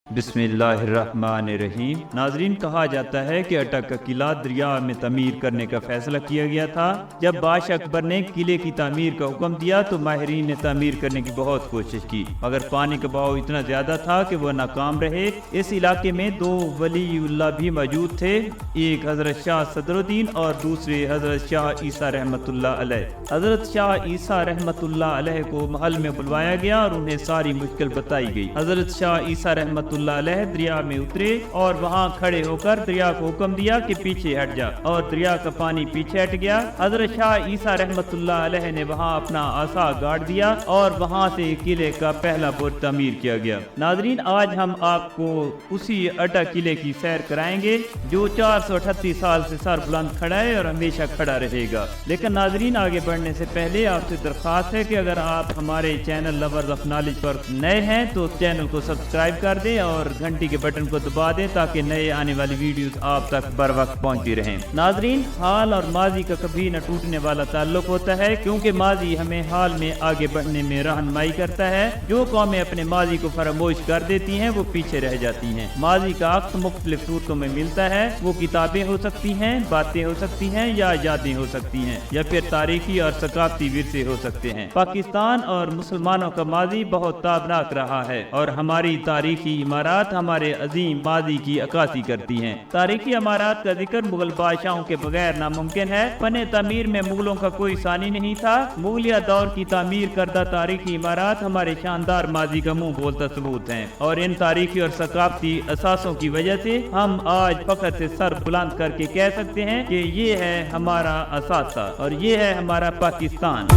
بسم اللہ الرحمن الرحیم۔ ناظرین، کہا جاتا ہے کہ اٹک کا قلعہ دریا میں تعمیر کرنے کا فیصلہ کیا گیا تھا۔ جب بادشاہ اکبر نے قلعے کی تعمیر کا حکم دیا تو ماہرین نے تعمیر کرنے کی بہت کوشش کی، مگر پانی کا بہاؤ اتنا زیادہ تھا کہ وہ ناکام رہے۔ اس علاقے میں دو ولی اللہ بھی موجود تھے، ایک حضرت شاہ صدر الدین اور دوسرے حضرت شاہ عیسیٰ رحمۃ اللہ علیہ۔ حضرت شاہ عیسیٰ رحمۃ اللہ علیہ کو محل میں بلوایا گیا اور انہیں ساری مشکل بتائی گئی۔ حضرت شاہ عیسیٰ رحمۃ اللہ علیہ دریا میں اترے اور وہاں کھڑے ہو کر دریا کو حکم دیا کہ پیچھے ہٹ جا، اور دریا کا پانی پیچھے ہٹ گیا۔ حضرت شاہ عیسیٰ رحمۃ اللہ علیہ نے وہاں اپنا عصا گاڑ دیا اور وہاں سے قلعے کا پہلا برج تعمیر کیا گیا۔ ناظرین، آج ہم آپ کو اسی اٹک قلعے کی سیر کرائیں گے جو 438 سال سے سر بلند کھڑا ہے اور ہمیشہ کھڑا رہے گا۔ لیکن ناظرین، آگے بڑھنے سے پہلے آپ سے درخواست ہے کہ اگر آپ ہمارے چینل لورز آف نالج پر نئے ہیں تو چینل کو سبسکرائب کر دیں اور گھنٹی کے بٹن کو دبا دیں تاکہ نئے آنے والی ویڈیوز آپ تک بر وقت پہنچتی رہیں۔ ناظرین، حال اور ماضی کا کبھی نہ ٹوٹنے والا تعلق ہوتا ہے، کیونکہ ماضی ہمیں حال میں آگے بڑھنے میں رہنمائی کرتا ہے۔ جو قومیں اپنے ماضی کو فراموش کر دیتی ہیں وہ پیچھے رہ جاتی ہیں۔ ماضی کا عکس مختلف صورتوں میں ملتا ہے، وہ کتابیں ہو سکتی ہیں، باتیں ہو سکتی ہیں یا یادیں ہو سکتی ہیں، یا پھر تاریخی اور ثقافتی ورثے ہو سکتے ہیں۔ پاکستان اور مسلمانوں کا ماضی بہت تابناک رہا ہے اور ہماری تاریخی عمارات ہمارے عظیم ماضی کی عکاسی کرتی ہیں۔ تاریخی عمارات کا ذکر مغل بادشاہوں کے بغیر ناممکن ہے۔ فن تعمیر میں مغلوں کا کوئی ثانی نہیں تھا۔ مغلیہ دور کی تعمیر کردہ تاریخی عمارات ہمارے شاندار ماضی کا منہ بولتا ثبوت ہیں، اور ان تاریخی اور ثقافتی اثاثوں کی وجہ سے ہم آج فخر سے سر بلند کر کے کہہ سکتے ہیں کہ یہ ہے ہمارا اثاثہ اور یہ ہے ہمارا پاکستان۔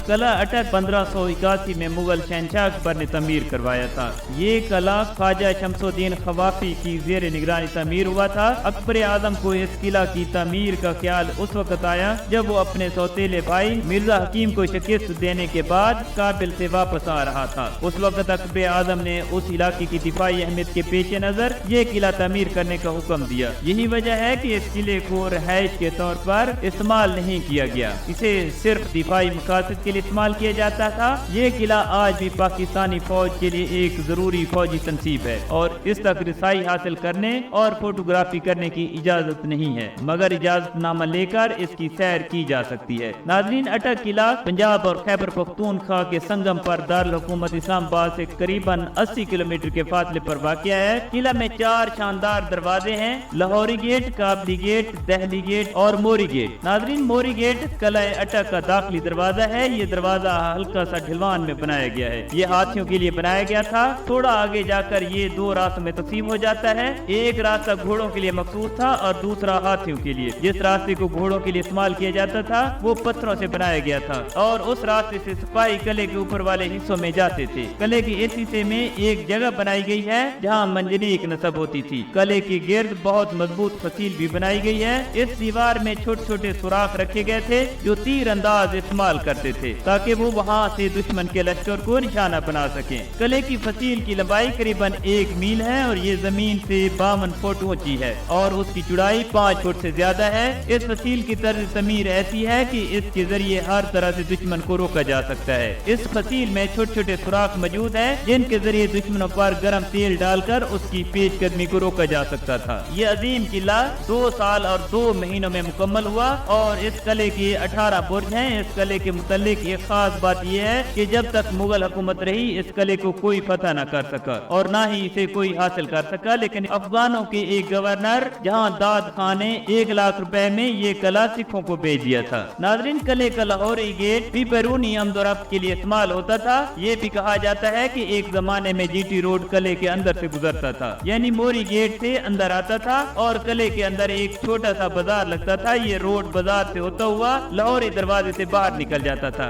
قلعہ اٹک 1581 میں مغل شہنشاہ اکبر نے تعمیر کروایا تھا۔ یہ قلعہ خواجہ شمس الدین خوافی کی زیر نگرانی تعمیر ہوا تھا۔ اکبر اعظم کو اس قلعہ کی تعمیر کا خیال اس وقت آیا جب وہ اپنے سوتیلے بھائی مرزا حکیم کو شکست دینے کے بعد کابل سے واپس آ رہا تھا۔ اس وقت اکبر اعظم نے اس علاقے کی دفاعی اہمیت کے پیش نظر یہ قلعہ تعمیر کرنے کا حکم دیا۔ یہی وجہ ہے کہ اس قلعے کو رہائش کے طور پر استعمال نہیں کیا گیا، اسے صرف دفاعی مقاصد کے لیے استعمال کیا جاتا تھا۔ یہ قلعہ آج بھی پاکستانی فوج کے لیے ایک ضروری فوجی تنصیب ہے اور اس تک رسائی حاصل کرنے اور فوٹوگرافی کرنے کی اجازت نہیں ہے، مگر اجازت نامہ لے کر اس کی سیر کی جا سکتی ہے۔ ناظرین، اٹک قلعہ پنجاب اور خیبر پختونخوا کے سنگم پر دارالحکومت اسلام آباد سے قریباً 80 کلومیٹر کے فاصلے پر واقع ہے۔ قلعہ میں 4 شاندار دروازے ہیں: لاہوری گیٹ، کابلی گیٹ، دہلی گیٹ اور موری گیٹ۔ ناظرین، موری گیٹ قلعہ اٹک کا داخلی دروازہ ہے۔ یہ دروازہ ہلکا سا ڈھلوان میں بنایا گیا ہے، یہ ہاتھیوں کے لیے بنایا گیا تھا۔ تھوڑا آگے جا کر یہ 2 راستوں میں تقسیم ہو جاتا ہے، ایک راستہ گھوڑوں کے لیے مخصوص تھا اور دوسرا ہاتھیوں کے لیے۔ جس راستے کو گھوڑوں کے لیے استعمال کیا جاتا تھا وہ پتھروں سے بنایا گیا تھا اور اس راستے سے سپاہی قلعے کے اوپر والے حصوں میں جاتے تھے۔ قلعے کے اس حصے میں ایک جگہ بنائی گئی ہے جہاں منجنیق نصب ہوتی تھی۔ قلعے کے گرد بہت مضبوط فصیل بھی بنائی گئی ہے۔ اس دیوار میں چھوٹے چھوٹے سوراخ رکھے گئے تھے جو تیر انداز استعمال کرتے تھے تاکہ وہ وہاں سے دشمن کے لشکر کو نشانہ بنا سکیں۔ قلعے کی فصیل کی لمبائی قریباً 1 میل ہے اور یہ زمین سے 52 فٹ اونچی ہے اور اس کی چوڑائی 5 فٹ سے زیادہ ہے۔ اس فصیل کی طرز تعمیر ایسی ہے کہ اس کے ذریعے ہر طرح سے دشمن کو روکا جا سکتا ہے۔ اس فصیل میں چھوٹے چھوٹے سوراخ موجود ہیں جن کے ذریعے دشمنوں پر گرم تیل ڈال کر اس کی پیش قدمی کو روکا جا سکتا تھا۔ یہ عظیم قلعہ 2 سال اور 2 مہینوں میں مکمل ہوا اور اس قلعے کے 18 برج ہیں۔ اس قلعے کے متعلق ایک خاص بات یہ ہے کہ جب تک مغل حکومت رہی اس قلعے کو کوئی فتح نہ کر سکا اور نہ ہی اسے کوئی حاصل کر سکا، لیکن افغانوں کے ایک گورنر جہاں داد خان نے 1 لاکھ روپے میں یہ قلعہ سکھوں کو بیچ دیا تھا۔ ناظرین، قلعے کا لاہوری گیٹ بھی بیرونی آمد و رفت کے لیے استعمال ہوتا تھا۔ یہ بھی کہا جاتا ہے کہ ایک زمانے میں جی ٹی روڈ قلعے کے اندر سے گزرتا تھا، یعنی موری گیٹ سے اندر آتا تھا اور قلعے کے اندر ایک چھوٹا سا بازار لگتا تھا۔ یہ روڈ بازار سے ہوتا ہوا لاہوری دروازے سے باہر نکل جاتا تھا۔